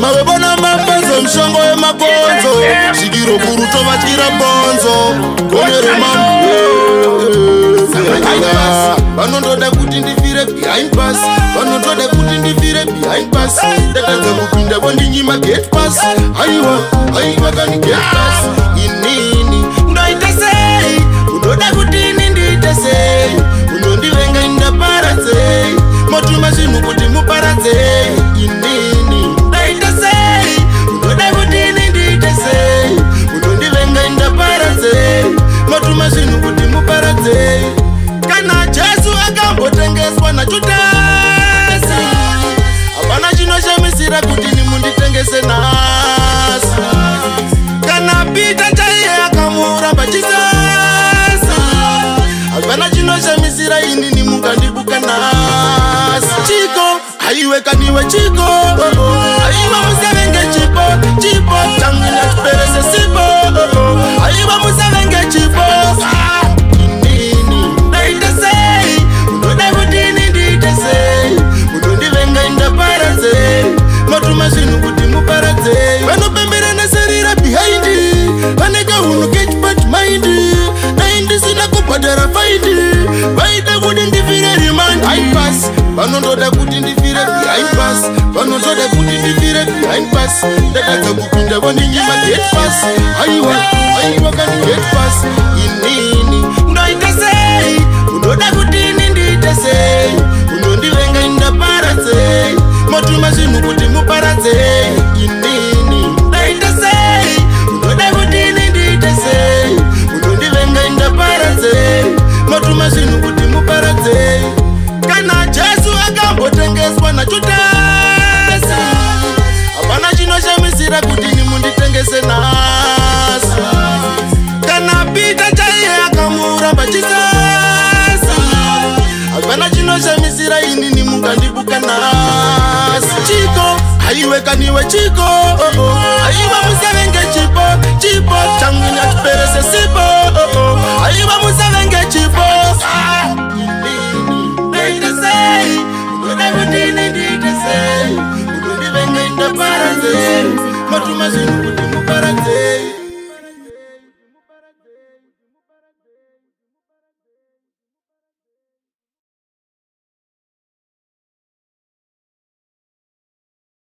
Mawebona mapenzo mshongo ya magonzo Shigiro buruto vachira bonzo Konere mambu Vanondoda kuti ndifire behind pass Vanondoda kuti ndifire behind pass Ndakadza kupinda vondinyima get pass Aiwa kani get pass Inini Ndoita sei Unoda kuti ini ndiite sei Unondivenga indaparadze Motuma zvinhu kuti muparadze Inini Ndoita sei Unoda kuti ini ndiite sei Unondivenga indaparadze Motuma zvinhu kuti muparadze Kana Jesu akambotengeswa nachutasi Hapana chinoshamisira kuti nimunditengese nasi Kana Pita chaiye akamuramba chisasa Hapana chinoshamisira ini nimungandibuka nasi Chiko, haiwe kaniwe chiko Haiwa musevenge chipo Changu nyatuperese sipo Haiwa musevenge chipo Matuma zvinhu kuti muparadze vanopemberana sarira behind vaneka hunhu get but mind naindisina kubhadhara faindi vaida kuti ndifire remind pass vanondoda kuti ndifire behind pass vanondoda kuti ndifire behind pass ndakadza kupinda vondinyima get pass aiwa kani get pass inini ndoita sei unoda kuti ini ndiite sei unondivenga indaparadze Matuma zvinhu kuti muparadze inini Ndaita sei Unoda kuti ini ndiite sei Unondivenga indaparadze Matuma zvinhu kuti muparadze Kana Jesu akambotengeswa nachutasi Hapana chinoshamisira kuti nimunditengese nasi Kana Pita chaiye akamuramba chisasa Hapana chinoshamisira ini nimungandibuka nasi Chiko, haiwe kaniwe chiko Haiwa musevenge chipo Changu nyatuperese sipo